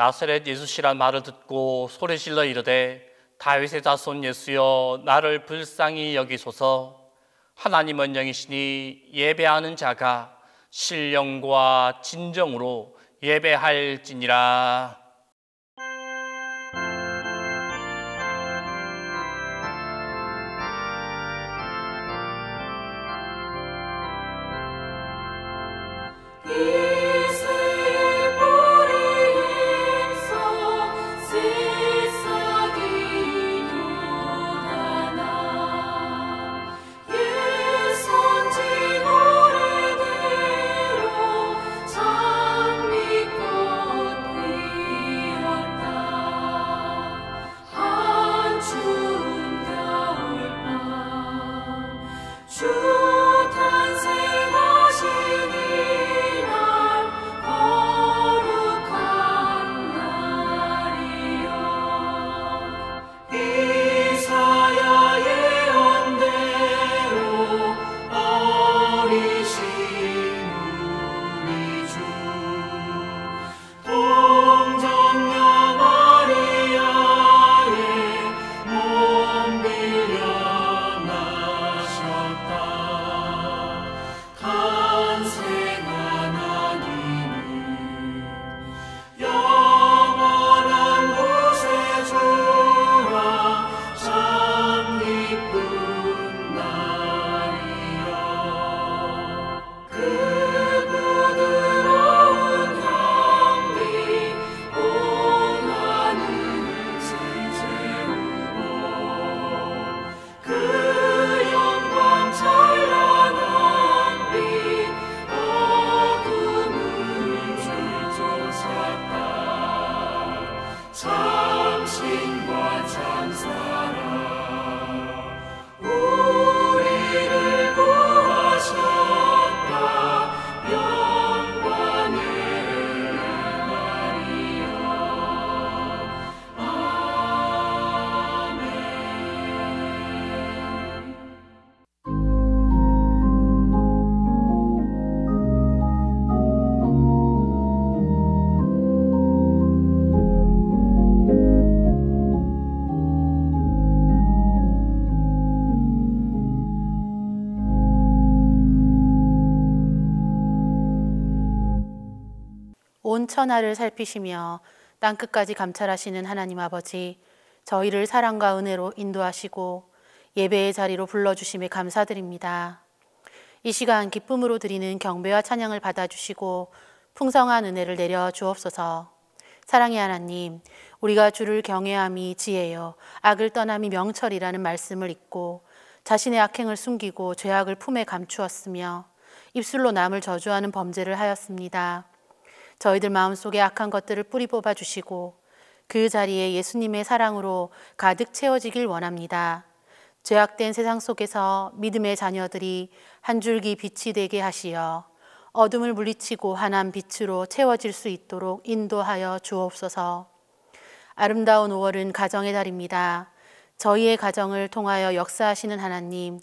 나사렛 예수시란 말을 듣고 소리질러 이르되 다윗의 자손 예수여 나를 불쌍히 여기소서. 하나님은 영이시니 예배하는 자가 신령과 진정으로 예배할지니라. 온 천하를 살피시며 땅끝까지 감찰하시는 하나님 아버지, 저희를 사랑과 은혜로 인도하시고 예배의 자리로 불러주심에 감사드립니다. 이 시간 기쁨으로 드리는 경배와 찬양을 받아주시고 풍성한 은혜를 내려 주옵소서. 사랑의 하나님, 우리가 주를 경외함이 지혜요 악을 떠남이 명철이라는 말씀을 읽고 자신의 악행을 숨기고 죄악을 품에 감추었으며 입술로 남을 저주하는 범죄를 하였습니다. 저희들 마음속에 악한 것들을 뿌리 뽑아 주시고 그 자리에 예수님의 사랑으로 가득 채워지길 원합니다. 죄악된 세상 속에서 믿음의 자녀들이 한 줄기 빛이 되게 하시어 어둠을 물리치고 환한 빛으로 채워질 수 있도록 인도하여 주옵소서. 아름다운 5월은 가정의 달입니다. 저희의 가정을 통하여 역사하시는 하나님,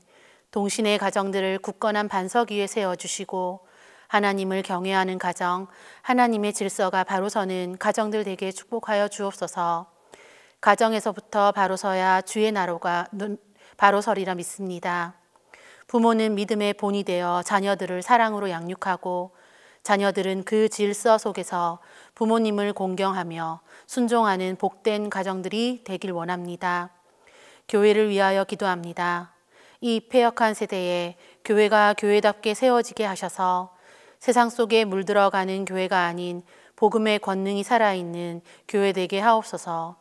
동신의 가정들을 굳건한 반석 위에 세워주시고 하나님을 경외하는 가정, 하나님의 질서가 바로 서는 가정들 되게 축복하여 주옵소서. 가정에서부터 바로 서야 주의 나라가 바로 서리라 믿습니다. 부모는 믿음의 본이 되어 자녀들을 사랑으로 양육하고 자녀들은 그 질서 속에서 부모님을 공경하며 순종하는 복된 가정들이 되길 원합니다. 교회를 위하여 기도합니다. 이 패역한 세대에 교회가 교회답게 세워지게 하셔서 세상 속에 물들어가는 교회가 아닌 복음의 권능이 살아있는 교회 되게 하옵소서.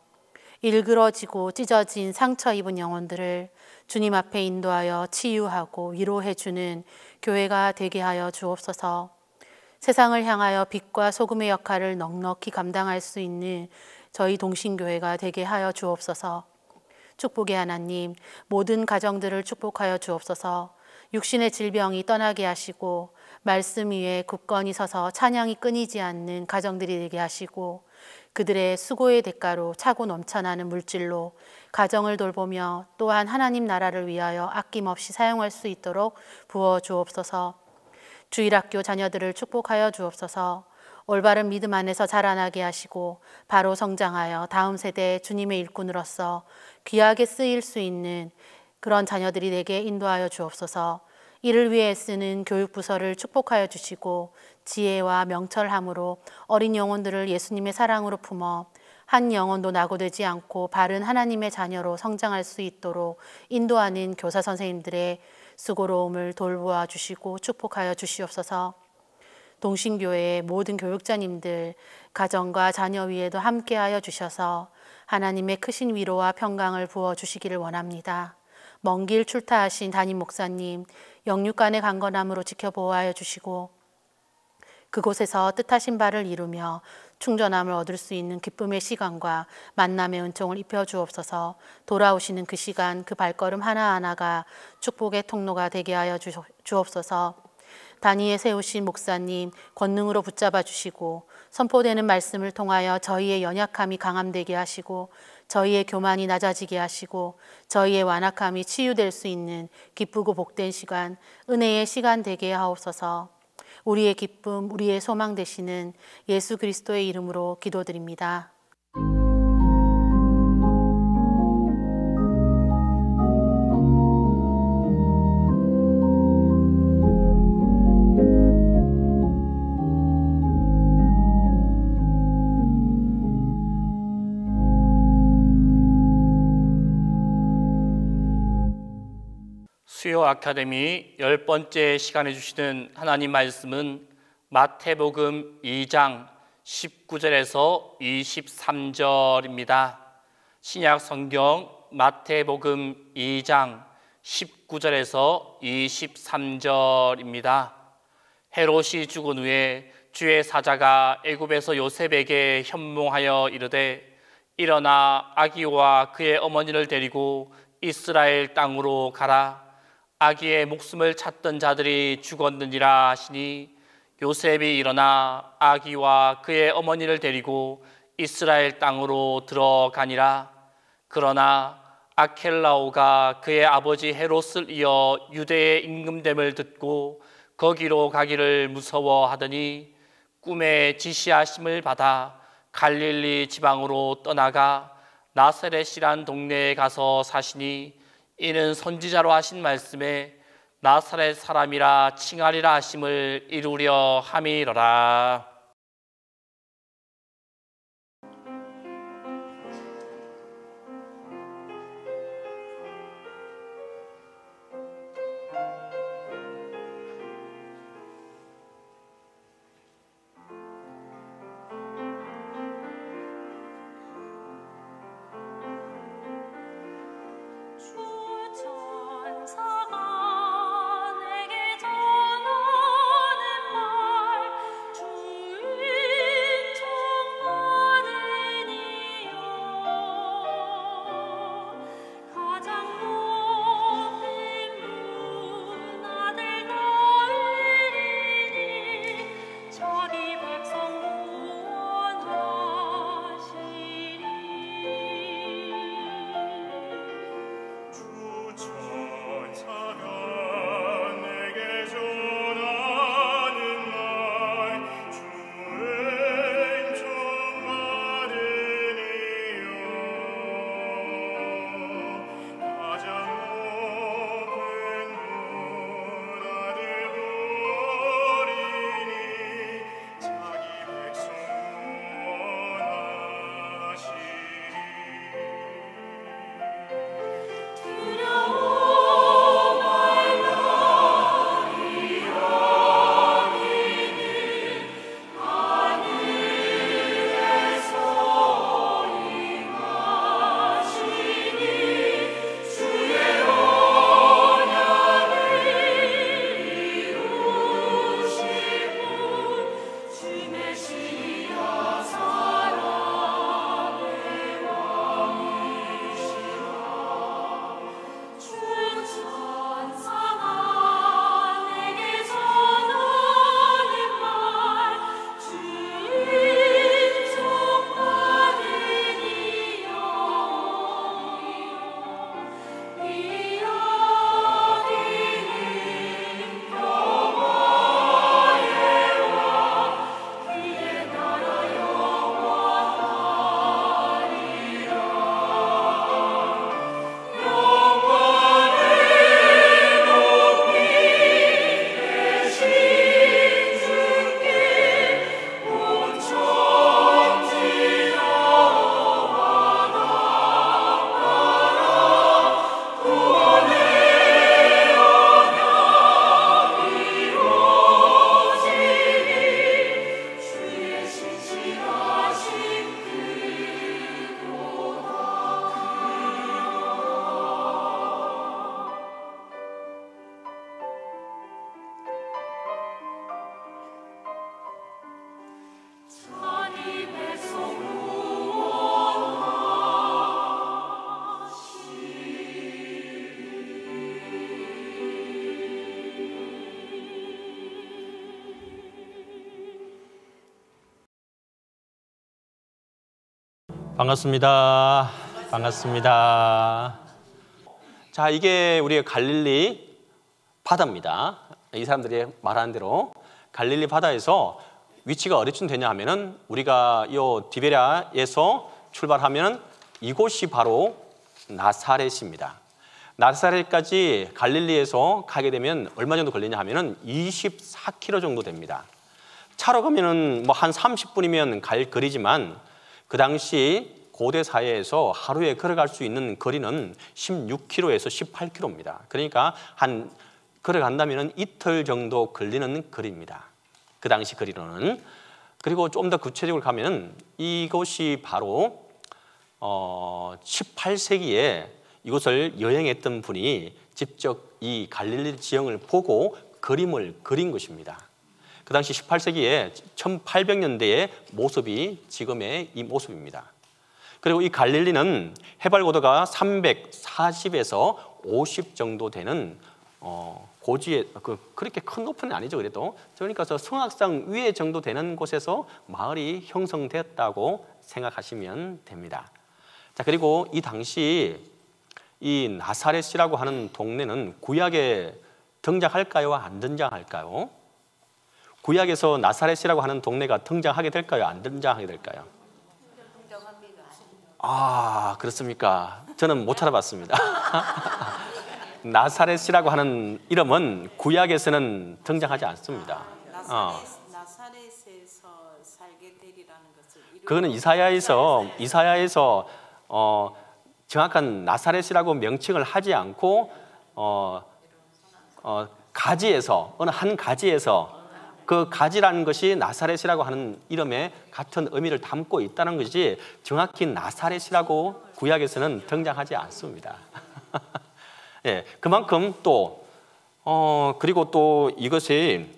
일그러지고 찢어진 상처 입은 영혼들을 주님 앞에 인도하여 치유하고 위로해주는 교회가 되게 하여 주옵소서. 세상을 향하여 빛과 소금의 역할을 넉넉히 감당할 수 있는 저희 동신교회가 되게 하여 주옵소서. 축복의 하나님, 모든 가정들을 축복하여 주옵소서. 육신의 질병이 떠나게 하시고 말씀 위에 굳건히 서서 찬양이 끊이지 않는 가정들이 되게 하시고 그들의 수고의 대가로 차고 넘쳐나는 물질로 가정을 돌보며 또한 하나님 나라를 위하여 아낌없이 사용할 수 있도록 부어 주옵소서. 주일학교 자녀들을 축복하여 주옵소서. 올바른 믿음 안에서 자라나게 하시고 바로 성장하여 다음 세대에 주님의 일꾼으로서 귀하게 쓰일 수 있는 그런 자녀들이 되게 인도하여 주옵소서. 이를 위해 쓰는 교육부서를 축복하여 주시고 지혜와 명철함으로 어린 영혼들을 예수님의 사랑으로 품어 한 영혼도 낙오되지 않고 바른 하나님의 자녀로 성장할 수 있도록 인도하는 교사 선생님들의 수고로움을 돌보아 주시고 축복하여 주시옵소서. 동신교회의 모든 교육자님들 가정과 자녀 위에도 함께하여 주셔서 하나님의 크신 위로와 평강을 부어 주시기를 원합니다. 먼 길 출타하신 담임 목사님 영육간의 강건함으로 지켜보호하여 주시고 그곳에서 뜻하신 바를 이루며 충전함을 얻을 수 있는 기쁨의 시간과 만남의 은총을 입혀 주옵소서. 돌아오시는 그 시간 그 발걸음 하나하나가 축복의 통로가 되게 하여 주옵소서. 단위에 세우신 목사님 권능으로 붙잡아 주시고 선포되는 말씀을 통하여 저희의 연약함이 강함되게 하시고 저희의 교만이 낮아지게 하시고 저희의 완악함이 치유될 수 있는 기쁘고 복된 시간, 은혜의 시간 되게 하옵소서. 우리의 기쁨, 우리의 소망 되시는 예수 그리스도의 이름으로 기도드립니다. 수요 아카데미 10번째 시간에 주시는 하나님 말씀은 마태복음 2장 19절에서 23절입니다. 신약 성경 마태복음 2장 19절에서 23절입니다. 헤롯이 죽은 후에 주의 사자가 애굽에서 요셉에게 현몽하여 이르되 일어나 아기와 그의 어머니를 데리고 이스라엘 땅으로 가라. 아기의 목숨을 찾던 자들이 죽었느니라 하시니 요셉이 일어나 아기와 그의 어머니를 데리고 이스라엘 땅으로 들어가니라. 그러나 아켈라오가 그의 아버지 헤롯을 이어 유대에 임금됨을 듣고 거기로 가기를 무서워하더니 꿈에 지시하심을 받아 갈릴리 지방으로 떠나가 나사렛이란 동네에 가서 사시니 이는 선지자로 하신 말씀에 나사렛 사람이라 칭하리라 하심을 이루려 함이로라. 반갑습니다. 반갑습니다. 자, 이게 우리의 갈릴리 바다입니다. 이 사람들이 말하는 대로 갈릴리 바다에서 위치가 어디쯤 되냐 하면은 우리가 이 디베랴에서 출발하면 이곳이 바로 나사렛입니다. 나사렛까지 갈릴리에서 가게 되면 얼마 정도 걸리냐 하면은 24km 정도 됩니다. 차로 가면은 뭐 한 30분이면 갈 거리지만 그 당시 고대 사회에서 하루에 걸어갈 수 있는 거리는 16km에서 18km입니다. 그러니까 한 걸어간다면 이틀 정도 걸리는 거리입니다. 그 당시 거리로는. 그리고 좀 더 구체적으로 가면은 이곳이 바로 18세기에 이곳을 여행했던 분이 직접 이 갈릴리 지형을 보고 그림을 그린 것입니다. 그 당시 18세기에 1800년대의 모습이 지금의 이 모습입니다. 그리고 이 갈릴리는 해발 고도가 340에서 50 정도 되는 고지에 그렇게 큰 높이는 아니죠. 그래도 그러니까 성악산 위에 정도 되는 곳에서 마을이 형성되었다고 생각하시면 됩니다. 자, 그리고 이 당시 이 나사렛이라고 하는 동네는 구약에 등장할까요? 안 등장할까요? 구약에서 나사렛이라고 하는 동네가 등장하게 될까요? 안 등장하게 될까요? 아, 그렇습니까? 저는 못 찾아봤습니다. 나사렛이라고 하는 이름은 구약에서는 등장하지 않습니다. 나사렛에서 살게 되리라는 것을 그거는 이사야에서 정확한 나사렛이라고 명칭을 하지 않고 가지에서 어느 한 가지에서 그 가지라는 것이 나사렛이라고 하는 이름에 같은 의미를 담고 있다는 것이 정확히 나사렛이라고 구약에서는 등장하지 않습니다. 예, 그만큼 또 그리고 또 이것이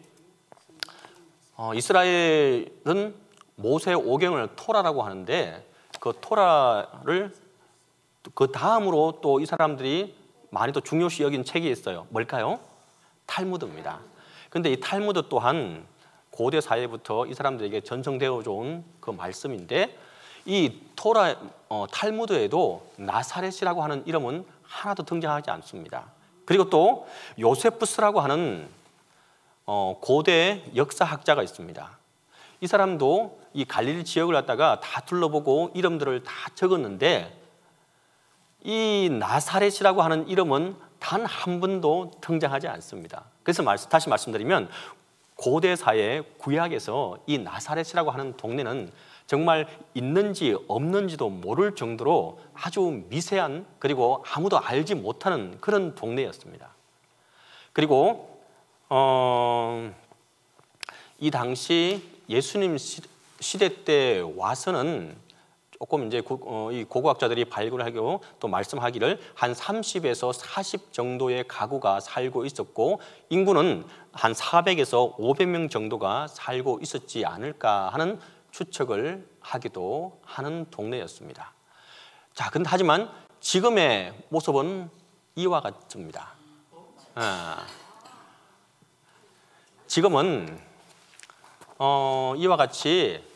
이스라엘은 모세 오경을 토라라고 하는데 그 토라를 그 다음으로 또 이 사람들이 많이 또 중요시 여긴 책이 있어요. 뭘까요? 탈무드입니다. 그런데 이 탈무드 또한 고대 사회부터 이 사람들에게 전성되어 온 그 말씀인데 이 탈무드에도 나사렛이라고 하는 이름은 하나도 등장하지 않습니다. 그리고 또 요세푸스라고 하는 고대 역사학자가 있습니다. 이 사람도 이 갈릴리 지역을 갖다가 다 둘러보고 이름들을 다 적었는데 이 나사렛이라고 하는 이름은 단 한 번도 등장하지 않습니다. 그래서 다시 말씀드리면 고대 사회 구약에서 이 나사렛이라고 하는 동네는 정말 있는지 없는지도 모를 정도로 아주 미세한 그리고 아무도 알지 못하는 그런 동네였습니다. 그리고 이 당시 예수님 시대 때 와서는 조금 이제 이 고고학자들이 발굴하고 또 말씀하기를 한 30에서 40 정도의 가구가 살고 있었고 인구는 한 400에서 500명 정도가 살고 있었지 않을까 하는 추측을 하기도 하는 동네였습니다. 자, 근데 하지만 지금의 모습은 이와 같습니다. 지금은 이와 같이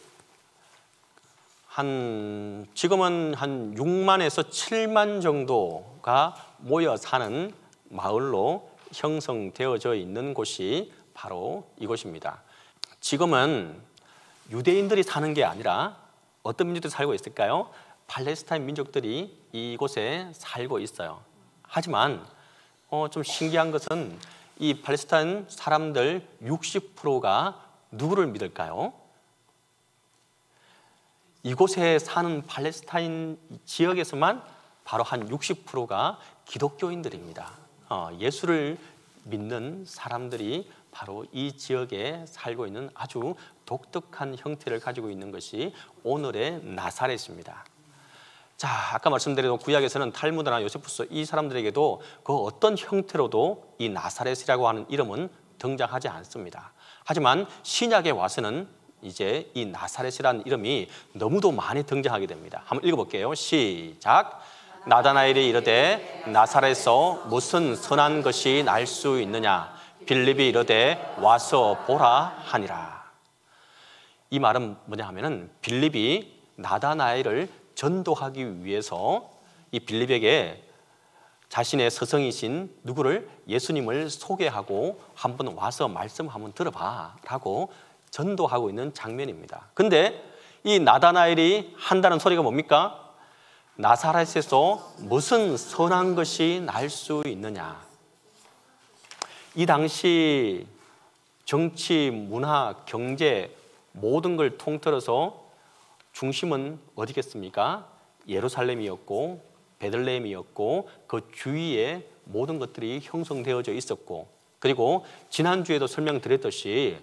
지금은 한 6만에서 7만 정도가 모여 사는 마을로 형성되어져 있는 곳이 바로 이곳입니다. 지금은 유대인들이 사는 게 아니라 어떤 민족들이 살고 있을까요? 팔레스타인 민족들이 이곳에 살고 있어요. 하지만 좀 신기한 것은 이 팔레스타인 사람들 60%가 누구를 믿을까요? 이곳에 사는 팔레스타인 지역에서만 바로 한 60%가 기독교인들입니다. 예수를 믿는 사람들이 바로 이 지역에 살고 있는 아주 독특한 형태를 가지고 있는 것이 오늘의 나사렛입니다. 자, 아까 말씀드린 구약에서는 탈무드나 요세푸스 이 사람들에게도 그 어떤 형태로도 이 나사렛이라고 하는 이름은 등장하지 않습니다. 하지만 신약에 와서는 이제 이 나사렛이라는 이름이 너무도 많이 등장하게 됩니다. 한번 읽어볼게요. 시작. 나다나엘이 이르되 나사렛에서 무슨 선한 것이 날 수 있느냐? 빌립이 이르되 와서 보라 하니라. 이 말은 뭐냐 하면은 빌립이 나다나엘을 전도하기 위해서 이 빌립에게 자신의 스승이신 누구를 예수님을 소개하고 한번 와서 말씀 한번 들어봐 라고 전도하고 있는 장면입니다. 근데 이 나다나엘이 한다는 소리가 뭡니까? 나사렛에서 무슨 선한 것이 날 수 있느냐. 이 당시 정치, 문화, 경제 모든 걸 통틀어서 중심은 어디겠습니까? 예루살렘이었고 베들레헴이었고 그 주위에 모든 것들이 형성되어져 있었고, 그리고 지난주에도 설명드렸듯이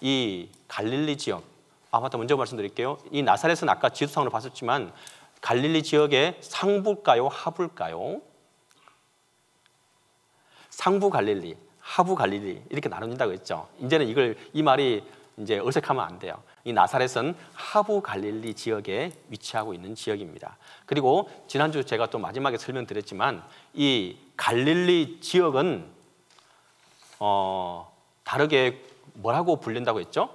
이 갈릴리 지역, 맞다, 먼저 말씀드릴게요. 이 나사렛은 아까 지도상으로 봤었지만 갈릴리 지역의 상부일까요, 하부일까요? 상부 갈릴리, 하부 갈릴리 이렇게 나눠진다고 했죠. 이제는 이 말이 이제 어색하면 안 돼요. 이 나사렛은 하부 갈릴리 지역에 위치하고 있는 지역입니다. 그리고 지난주 제가 또 마지막에 설명드렸지만 이 갈릴리 지역은 다르게 뭐라고 불린다고 했죠?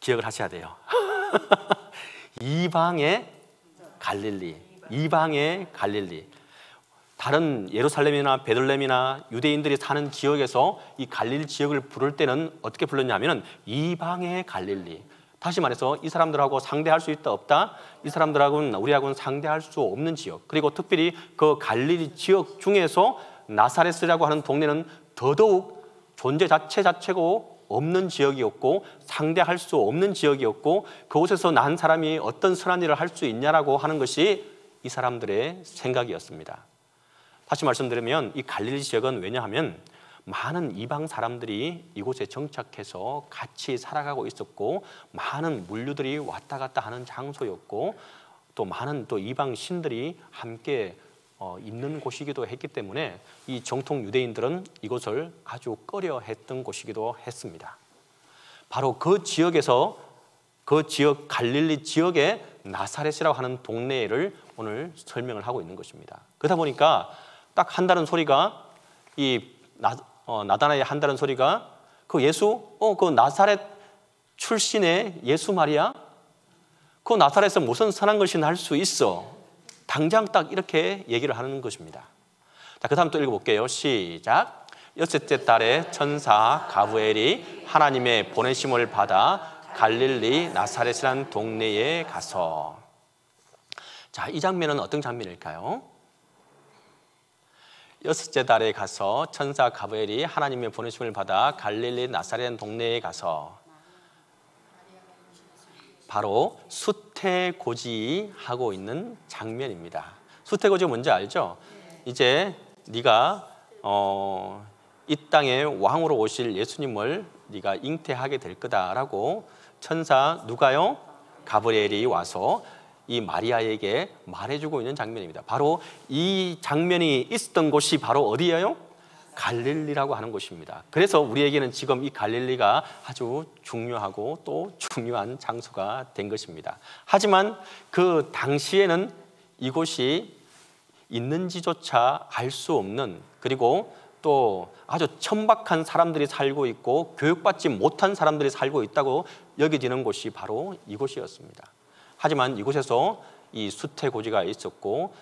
기억을 하셔야 돼요. 이방의 갈릴리, 이방의 갈릴리. 다른 예루살렘이나 베들레헴이나 유대인들이 사는 지역에서 이 갈릴리 지역을 부를 때는 어떻게 불렀냐면 이방의 갈릴리. 다시 말해서 이 사람들하고 상대할 수 있다 없다? 이 사람들하고는 우리하고는 상대할 수 없는 지역. 그리고 특별히 그 갈릴리 지역 중에서 나사렛이라고 하는 동네는 더더욱 존재 자체고 없는 지역이었고 상대할 수 없는 지역이었고, 그곳에서 난 사람이 어떤 선한 일을 할 수 있냐라고 하는 것이 이 사람들의 생각이었습니다. 다시 말씀드리면 이 갈릴리 지역은 왜냐하면 많은 이방 사람들이 이곳에 정착해서 같이 살아가고 있었고 많은 물류들이 왔다 갔다 하는 장소였고 또 많은 또 이방 신들이 함께 있는 곳이기도 했기 때문에 이 정통 유대인들은 이곳을 아주 꺼려했던 곳이기도 했습니다. 바로 그 지역에서 그 지역 갈릴리 지역의 나사렛이라고 하는 동네를 오늘 설명을 하고 있는 것입니다. 그러다 보니까 딱 한다는 소리가 나다나엘 한다는 소리가 그 예수? 그 나사렛 출신의 예수 말이야? 그 나사렛에서 무슨 선한 것이 날 수 있어? 당장 딱 이렇게 얘기를 하는 것입니다. 자, 그 다음 또 읽어볼게요. 시작. 여섯째 달에 천사 가브리엘이 하나님의 보내심을 받아 갈릴리 나사렛이라는 동네에 가서. 자, 이 장면은 어떤 장면일까요? 여섯째 달에 가서 천사 가브리엘이 하나님의 보내심을 받아 갈릴리 나사렛 동네에 가서 바로 수태고지하고 있는 장면입니다. 수태고지가 뭔지 알죠? 이제 네가 이 땅에 왕으로 오실 예수님을 네가 잉태하게 될 거다라고 천사 누가요? 가브리엘이 와서 이 마리아에게 말해주고 있는 장면입니다. 바로 이 장면이 있었던 곳이 바로 어디예요? 갈릴리라고 하는 곳입니다. 그래서 우리에게는 지금 이 갈릴리가 아주 중요하고 또 중요한 장소가 된 것입니다. 하지만 그 당시에는 이곳이 있는지조차 알 수 없는, 그리고 또 아주 천박한 사람들이 살고 있고 교육받지 못한 사람들이 살고 있다고 여겨지는 곳이 바로 이곳이었습니다. 하지만 이곳에서 이 수태고지가 있었고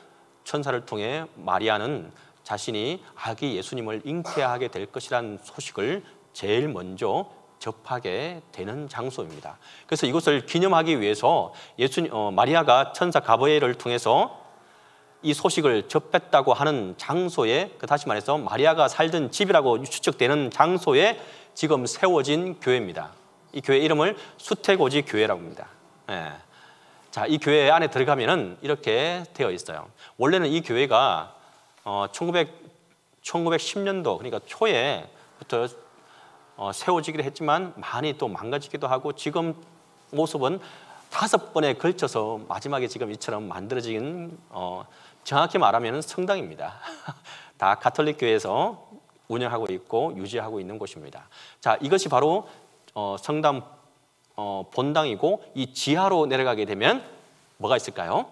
천사를 통해 마리아는 자신이 아기 예수님을 잉태하게 될 것이라는 소식을 제일 먼저 접하게 되는 장소입니다. 그래서 이것을 기념하기 위해서 마리아가 천사 가브리엘을 통해서 이 소식을 접했다고 하는 장소에, 다시 말해서 마리아가 살던 집이라고 추측되는 장소에 지금 세워진 교회입니다. 이 교회 이름을 수태고지 교회라고 합니다. 예. 자, 이 교회 안에 들어가면은 이렇게 되어 있어요. 원래는 이 교회가 1910년도 그러니까 초에부터 세워지기도 했지만 많이 또 망가지기도 하고 지금 모습은 5번에 걸쳐서 마지막에 지금 이처럼 만들어진 정확히 말하면 성당입니다. 다 가톨릭 교회에서 운영하고 있고 유지하고 있는 곳입니다. 자, 이것이 바로 성당 본당이고 이 지하로 내려가게 되면 뭐가 있을까요?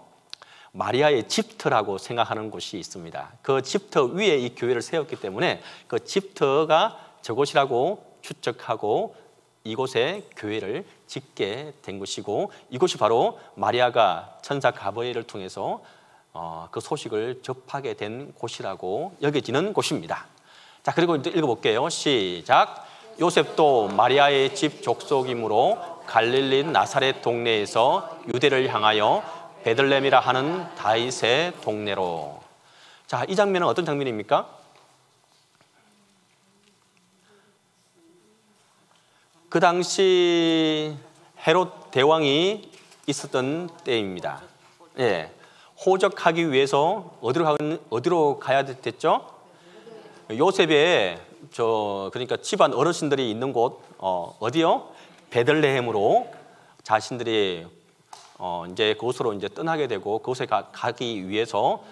마리아의 집터라고 생각하는 곳이 있습니다. 그 집터 위에 이 교회를 세웠기 때문에 그 집터가 저곳이라고 추측하고 이곳에 교회를 짓게 된 것이고 이곳이 바로 마리아가 천사 가브리엘을 통해서 그 소식을 접하게 된 곳이라고 여겨지는 곳입니다. 자, 그리고 이제 읽어볼게요. 시작. 요셉도 마리아의 집 족속이므로 갈릴리 나사렛 동네에서 유대를 향하여 베들레헴이라 하는 다윗의 동네로. 자, 이 장면은 어떤 장면입니까? 그 당시 헤롯 대왕이 있었던 때입니다. 예, 호적하기 위해서 어디로 가야 됐죠? 요셉의 그러니까 집안 어르신들이 있는 곳 어디요? 베들레헴으로 자신들이 이제 그곳으로 이제 떠나게 되고 그곳에 가기 위해서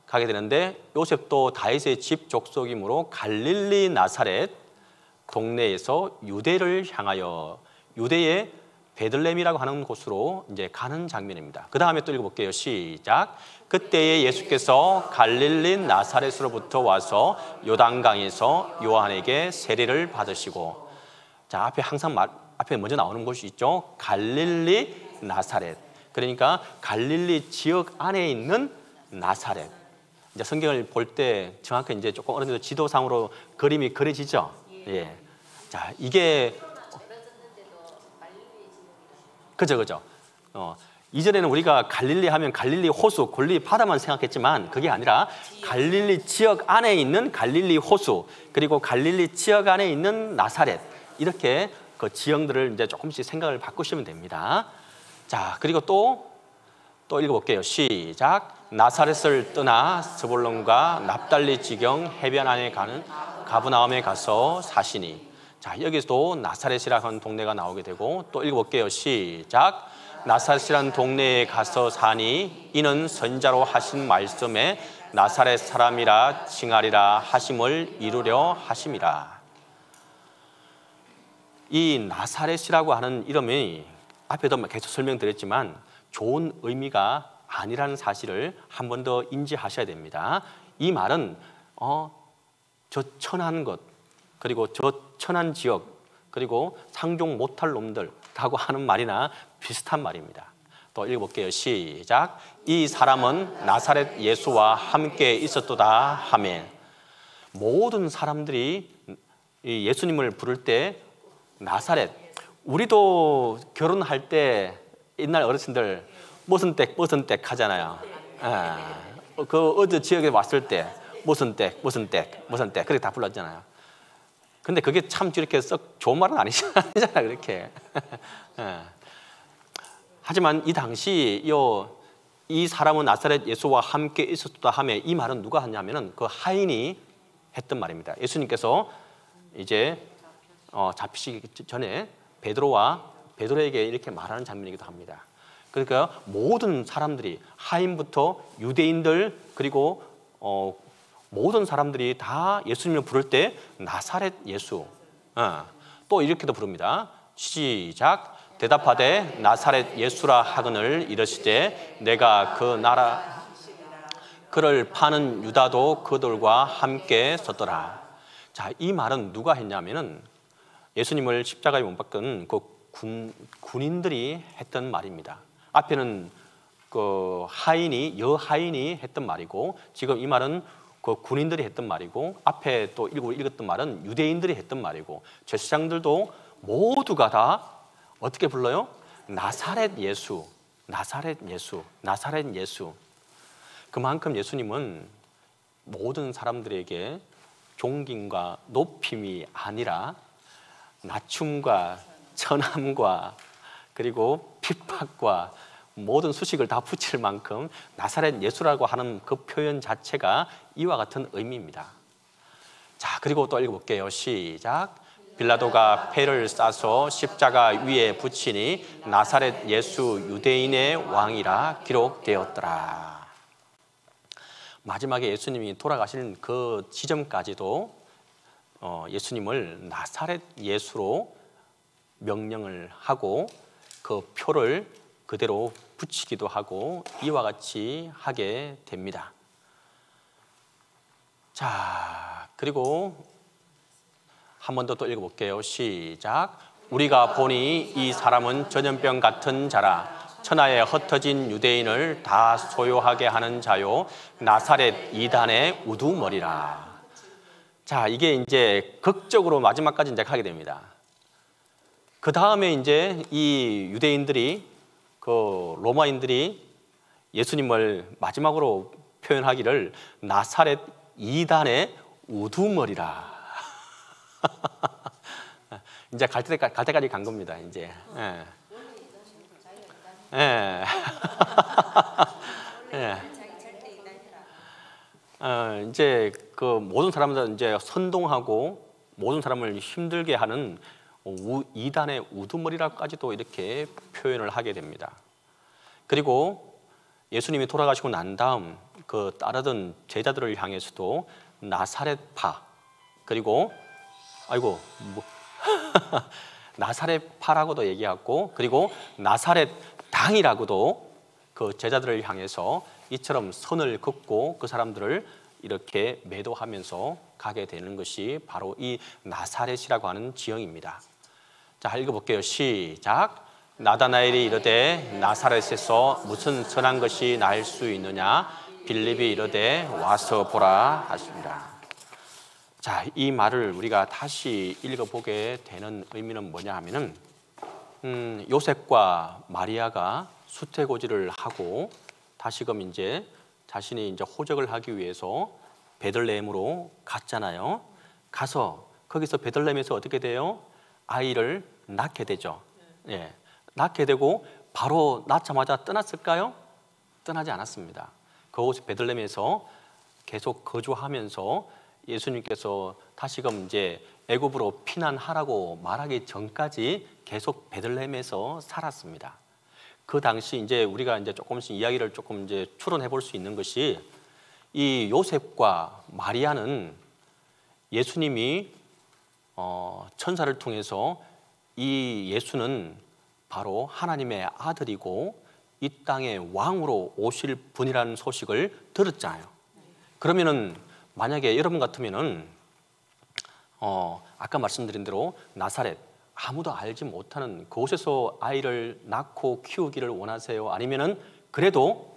가게 되는데 요셉도 다윗의 집 족속이므로 갈릴리 나사렛 동네에서 유대를 향하여 유대의 베들레헴이라고 하는 곳으로 이제 가는 장면입니다. 그 다음에 또 읽어볼게요. 시작. 그때에 예수께서 갈릴리 나사렛으로부터 와서 요단강에서 요한에게 세례를 받으시고, 자, 앞에 항상 앞에 먼저 나오는 곳이 있죠. 갈릴리 나사렛. 그러니까 갈릴리 지역 안에 있는 나사렛. 이제 성경을 볼 때 정확히 이제 조금 어느 정도 지도상으로 그림이 그려지죠. 예. 자, 이게 그죠. 이전에는 우리가 갈릴리 하면 갈릴리 호수, 갈릴리 바다만 생각했지만 그게 아니라 갈릴리 지역 안에 있는 갈릴리 호수, 그리고 갈릴리 지역 안에 있는 나사렛, 이렇게 그 지형들을 이제 조금씩 생각을 바꾸시면 됩니다. 자, 그리고 또 읽어볼게요. 시작. 나사렛을 떠나 스불론과 납달리 지경 해변 안에 가는 가브나움에 가서 사시니. 자, 여기서도 나사렛이라고 하는 동네가 나오게 되고, 또 읽어볼게요. 시작. 나사렛이라는 동네에 가서 사니 이는 선자로 하신 말씀에 나사렛 사람이라 칭하리라 하심을 이루려 하심이라. 이 나사렛이라고 하는 이름이 앞에도 계속 설명드렸지만 좋은 의미가 아니라는 사실을 한 번 더 인지하셔야 됩니다. 이 말은 저 천한 것, 그리고 저 천한 지역, 그리고 상종 못할 놈들라고 하는 말이나 비슷한 말입니다. 또 읽어볼게요. 시작. 이 사람은 나사렛 예수와 함께 있었도다 하며. 모든 사람들이 예수님을 부를 때 나사렛, 우리도 결혼할 때 옛날 어르신들 무슨 댁 하잖아요. 그 어느 지역에 왔을 때 무슨 댁 그렇게 다 불렀잖아요. 근데 그게 참 이렇게 썩 좋은 말은 아니잖아요, 그렇게. 하지만 이 당시 이 사람은 나사렛 예수와 함께 있었다 하며, 이 말은 누가 하냐면은 그 하인이 했던 말입니다. 예수님께서 이제 잡히시기 전에 베드로에게 이렇게 말하는 장면이기도 합니다. 그러니까 모든 사람들이, 하인부터 유대인들, 그리고 모든 사람들이 다 예수님을 부를 때 나사렛 예수. 또 이렇게도 부릅니다. 시작. 대답하되 나사렛 예수라 하거늘 이르시되 내가 그 나라 그를 파는 유다도 그들과 함께 섰더라. 자, 이 말은 누가 했냐면은 예수님을 십자가에 못 박은 그 군인들이 했던 말입니다. 앞에는 그 여하인이 했던 말이고, 지금 이 말은 그 군인들이 했던 말이고, 앞에 또 읽었던 말은 유대인들이 했던 말이고, 제사장들도 모두가 다 어떻게 불러요? 나사렛 예수. 그만큼 예수님은 모든 사람들에게 존경과 높임이 아니라 낮춤과 천함과 그리고 핍박과 모든 수식을 다 붙일 만큼 나사렛 예수라고 하는 그 표현 자체가 이와 같은 의미입니다. 자, 그리고 또 읽어볼게요. 시작. 빌라도가 패를 싸서 십자가 위에 붙이니 나사렛 예수 유대인의 왕이라 기록되었더라. 마지막에 예수님이 돌아가시는 그 지점까지도 예수님을 나사렛 예수로 명령을 하고 그 표를 그대로 붙이기도 하고 이와 같이 하게 됩니다. 자, 그리고 한 번 더 또 읽어볼게요. 시작. 우리가 보니 이 사람은 전염병 같은 자라. 천하에 흩어진 유대인을 다 소요하게 하는 자요 나사렛 이단의 우두머리라. 자, 이게 이제 극적으로 마지막까지 이제 가게 됩니다. 그 다음에 이제 이 유대인들이 그 로마인들이 예수님을 마지막으로 표현하기를 나사렛 이단의 우두머리라. 이제 갈 때까지 간 겁니다. 이제. 예. 예. 예. 이제 그 모든 사람들 이제 선동하고 모든 사람을 힘들게 하는 이단의 우두머리라까지도 이렇게 표현을 하게 됩니다. 그리고 예수님이 돌아가시고 난 다음 그 따르던 제자들을 향해서도 나사렛파, 그리고 아이고 뭐 나사렛파라고도 얘기하고, 그리고 나사렛 당이라고도 그 제자들을 향해서 이처럼 선을 긋고 그 사람들을 이렇게 매도하면서 가게 되는 것이 바로 이 나사렛이라고 하는 지형입니다. 자, 읽어볼게요. 시작. 나다나엘이 이르되 나사렛에서 무슨 선한 것이 날 수 있느냐? 빌립이 이르되 와서 보라 하십니다. 자, 이 말을 우리가 다시 읽어보게 되는 의미는 뭐냐 하면은 요셉과 마리아가 수태고지를 하고 다시금 이제 자신이 이제 호적을 하기 위해서 베들레헴으로 갔잖아요. 가서 거기서 베들레헴에서 어떻게 돼요? 아이를 낳게 되죠. 예, 낳게 되고 바로 낳자마자 떠났을까요? 떠나지 않았습니다. 그곳 베들레헴에서 계속 거주하면서 예수님께서 다시금 이제 애굽으로 피난하라고 말하기 전까지 계속 베들레헴에서 살았습니다. 그 당시 이제 우리가 이제 조금씩 이야기를 조금 이제 추론해 볼 수 있는 것이, 이 요셉과 마리아는 예수님이 천사를 통해서 이 예수는 바로 하나님의 아들이고 이 땅의 왕으로 오실 분이라는 소식을 들었잖아요. 그러면은 만약에 여러분 같으면은 아까 말씀드린 대로 나사렛, 아무도 알지 못하는 그곳에서 아이를 낳고 키우기를 원하세요? 아니면은 그래도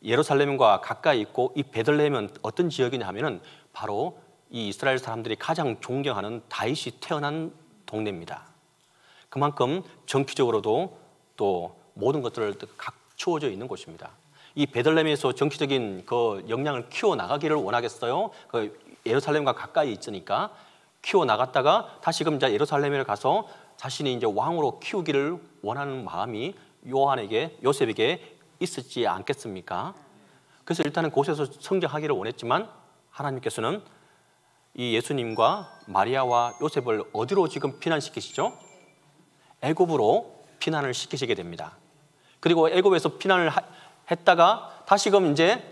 예루살렘과 가까이 있고 이 베들레헴은 어떤 지역이냐 하면은 바로 이 이스라엘 사람들이 가장 존경하는 다윗이 태어난 동네입니다. 그만큼 정치적으로도 또 모든 것들을 갖추어져 있는 곳입니다. 이 베들레헴에서 정치적인 그 역량을 키워 나가기를 원하겠어요? 그 예루살렘과 가까이 있으니까 키워 나갔다가 다시금 이제 예루살렘에 가서 자신이 이제 왕으로 키우기를 원하는 마음이 요셉에게 있었지 않겠습니까? 그래서 일단은 그곳에서 성장하기를 원했지만 하나님께서는 이 예수님과 마리아와 요셉을 어디로 지금 피난시키시죠? 애굽으로 피난을 시키시게 됩니다. 그리고 애굽에서 피난을 했다가 다시금 이제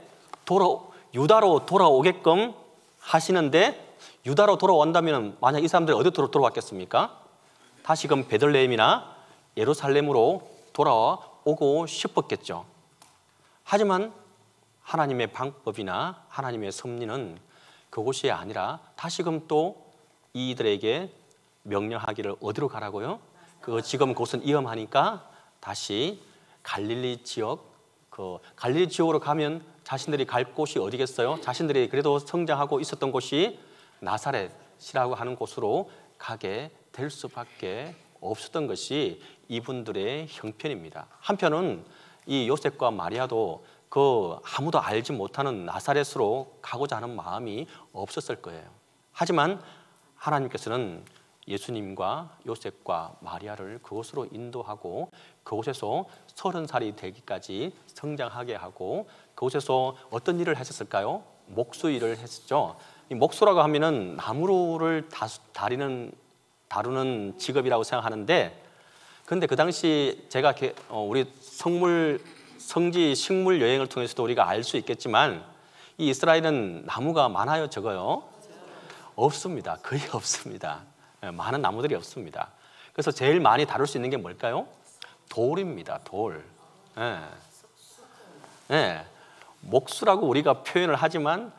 유다로 돌아오게끔 하시는데, 유다로 돌아온다면 만약 이 사람들이 어디로 돌아왔겠습니까? 다시금 베들레헴이나 예루살렘으로 돌아오고 싶었겠죠. 하지만 하나님의 방법이나 하나님의 섭리는 그곳이 아니라 다시금 또 이들에게 명령하기를 어디로 가라고요? 지금 그곳은 위험하니까 다시 갈릴리 지역, 갈릴리 지역으로 가면 자신들이 갈 곳이 어디겠어요? 자신들이 그래도 성장하고 있었던 곳이 나사렛이라고 하는 곳으로 가게 될 수밖에 없었던 것이 이분들의 형편입니다. 한편은 이 요셉과 마리아도 아무도 알지 못하는 나사렛으로 가고자 하는 마음이 없었을 거예요. 하지만 하나님께서는 예수님과 요셉과 마리아를 그곳으로 인도하고 그곳에서 30살이 되기까지 성장하게 하고 그곳에서 어떤 일을 했었을까요? 목수 일을 했었죠. 이 목수라고 하면은 나무를 다루는 직업이라고 생각하는데, 근데 그 당시 제가 우리 성지 식물 여행을 통해서도 우리가 알 수 있겠지만 이 이스라엘은 나무가 많아요, 적어요? 없습니다. 거의 없습니다. 많은 나무들이 없습니다. 그래서 제일 많이 다룰 수 있는 게 뭘까요? 돌입니다. 돌. 목수라고 우리가 표현을 하지만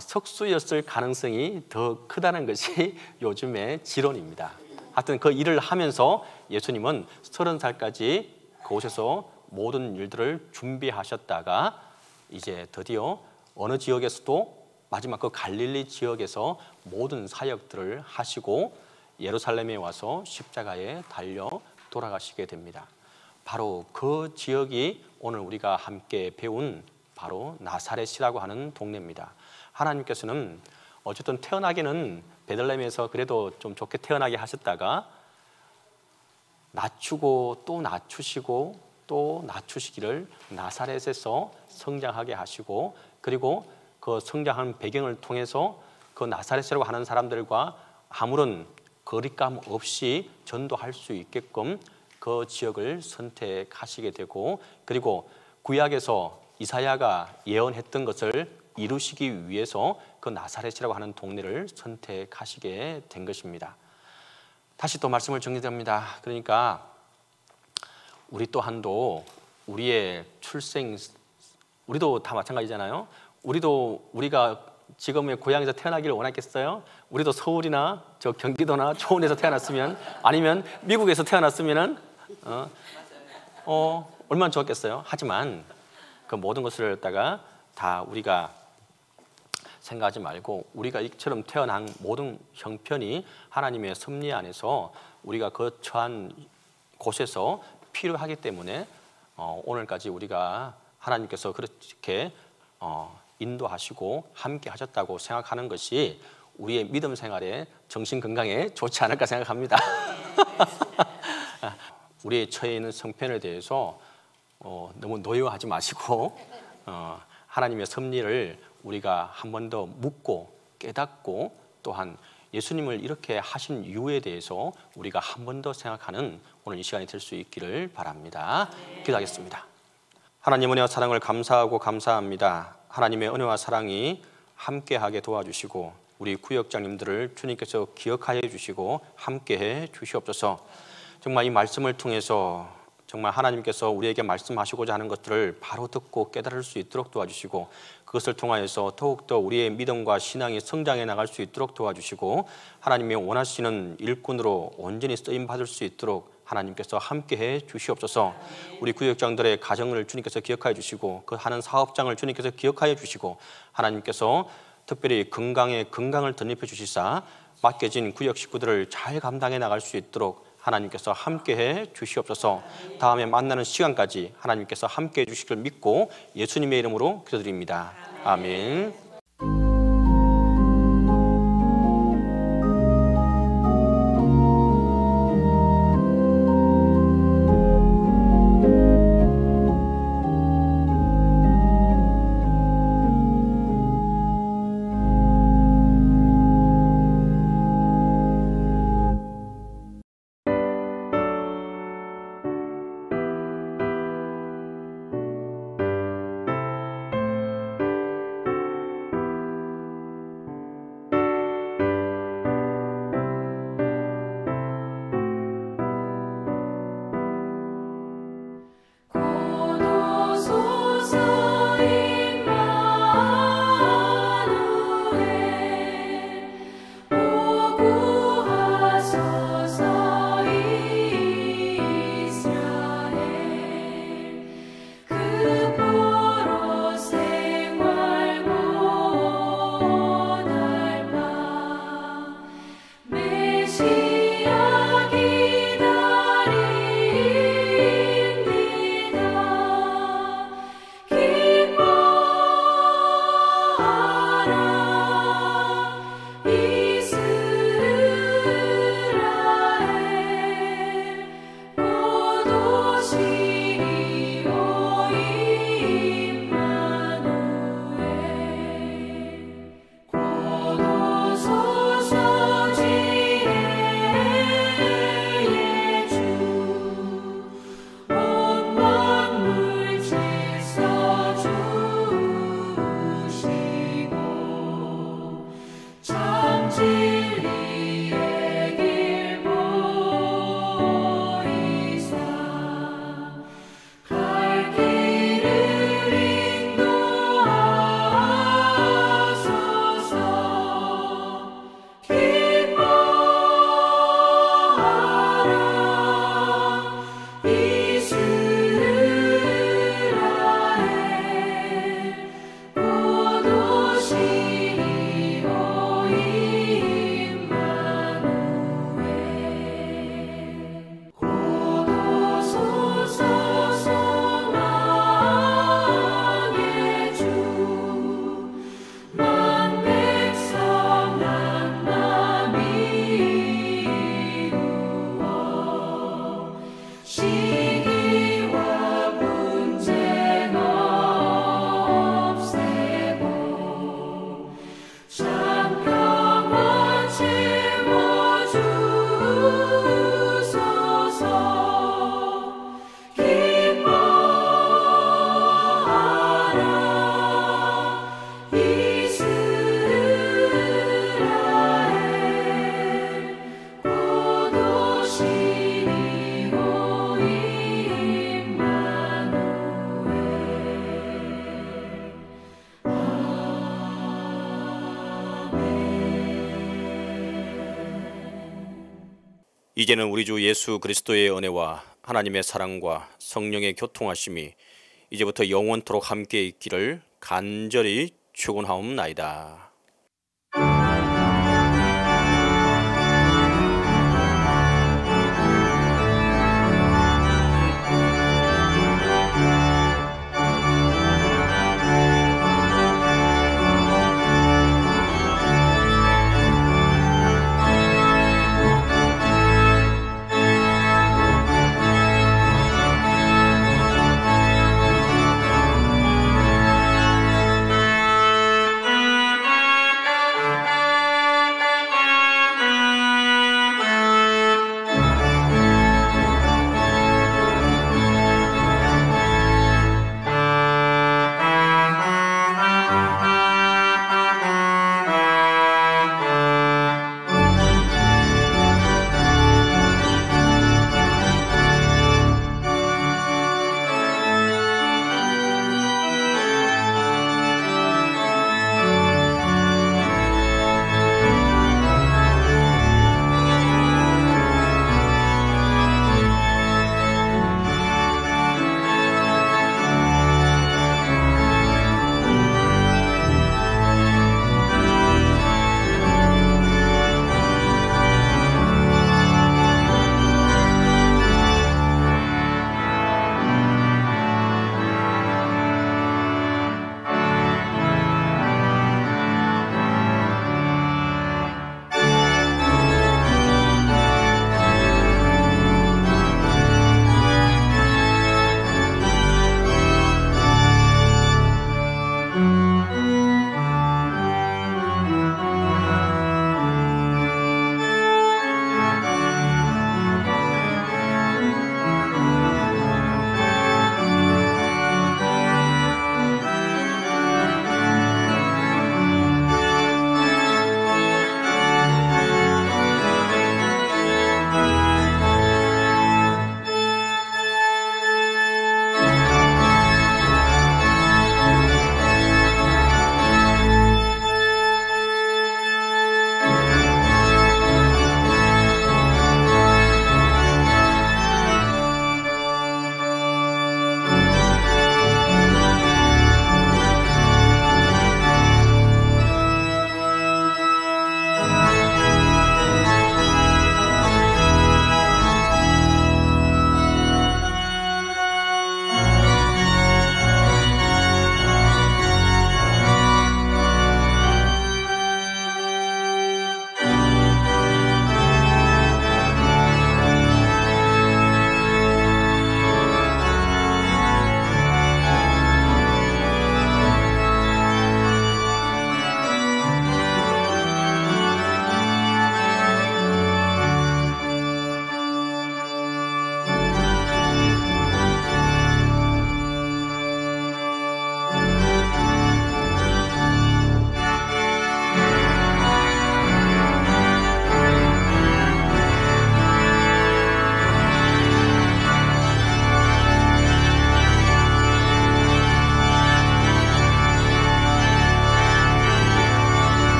석수였을 가능성이 더 크다는 것이 요즘의 지론입니다. 하여튼 그 일을 하면서 예수님은 30살까지 그곳에서 모든 일들을 준비하셨다가 이제 드디어 어느 지역에서도 마지막 그 갈릴리 지역에서 모든 사역들을 하시고 예루살렘에 와서 십자가에 달려 돌아가시게 됩니다. 바로 그 지역이 오늘 우리가 함께 배운 바로 나사렛이라고 하는 동네입니다. 하나님께서는 어쨌든 태어나기는 베들레헴에서 그래도 좀 좋게 태어나게 하셨다가 낮추고 또 낮추시고 또 낮추시기를 나사렛에서 성장하게 하시고, 그리고 그 성장한 배경을 통해서 그 나사렛이라고 하는 사람들과 아무런 거리감 없이 전도할 수 있게끔 그 지역을 선택하시게 되고, 그리고 구약에서 이사야가 예언했던 것을 이루시기 위해서 그 나사렛이라고 하는 동네를 선택하시게 된 것입니다. 다시 또 말씀을 정리합니다. 그러니까 우리 또한도 우리의 우리도 다 마찬가지잖아요. 우리가 지금의 고향에서 태어나기를 원했겠어요? 우리도 서울이나 저 경기도나 초원에서 태어났으면, 아니면 미국에서 태어났으면은 얼마나 좋았겠어요. 하지만 그 모든 것을 갖다가 다 우리가 생각하지 말고 우리가 이처럼 태어난 모든 형편이 하나님의 섭리 안에서 우리가 그 처한 곳에서 필요하기 때문에 오늘까지 우리가 하나님께서 그렇게 인도하시고 함께 하셨다고 생각하는 것이 우리의 믿음 생활에 정신 건강에 좋지 않을까 생각합니다. 우리의 처해 있는 성편에 대해서 너무 노여워하지 마시고 하나님의 섭리를 우리가 한 번 더 묻고 깨닫고, 또한 예수님을 이렇게 하신 이유에 대해서 우리가 한 번 더 생각하는 오늘 이 시간이 될 수 있기를 바랍니다. 기도하겠습니다. 하나님 은혜와 사랑을 감사하고 감사합니다. 하나님의 은혜와 사랑이 함께하게 도와주시고 우리 구역장님들을 주님께서 기억하여 주시고 함께해 주시옵소서. 정말 이 말씀을 통해서 정말 하나님께서 우리에게 말씀하시고자 하는 것들을 바로 듣고 깨달을 수 있도록 도와주시고, 그것을 통하여서 더욱더 우리의 믿음과 신앙이 성장해 나갈 수 있도록 도와주시고, 하나님의 원하시는 일꾼으로 온전히 쓰임받을 수 있도록 하나님께서 함께해 주시옵소서. 우리 구역장들의 가정을 주님께서 기억하여 주시고 그 하는 사업장을 주님께서 기억하여 주시고, 하나님께서 특별히 건강을 덧입혀 주시사 맡겨진 구역 식구들을 잘 감당해 나갈 수 있도록 하나님께서 함께해 주시옵소서. 다음에 만나는 시간까지 하나님께서 함께해 주시길 믿고 예수님의 이름으로 기도드립니다. 아멘. 참 평안 채워주소서. 기뻐하라 이스라엘, 곧 오시니 오 임마누엘. 이제는 우리 주 예수 그리스도의 은혜와 하나님의 사랑과 성령의 교통하심이 이제부터 영원토록 함께 있기를 간절히 축원하옵나이다.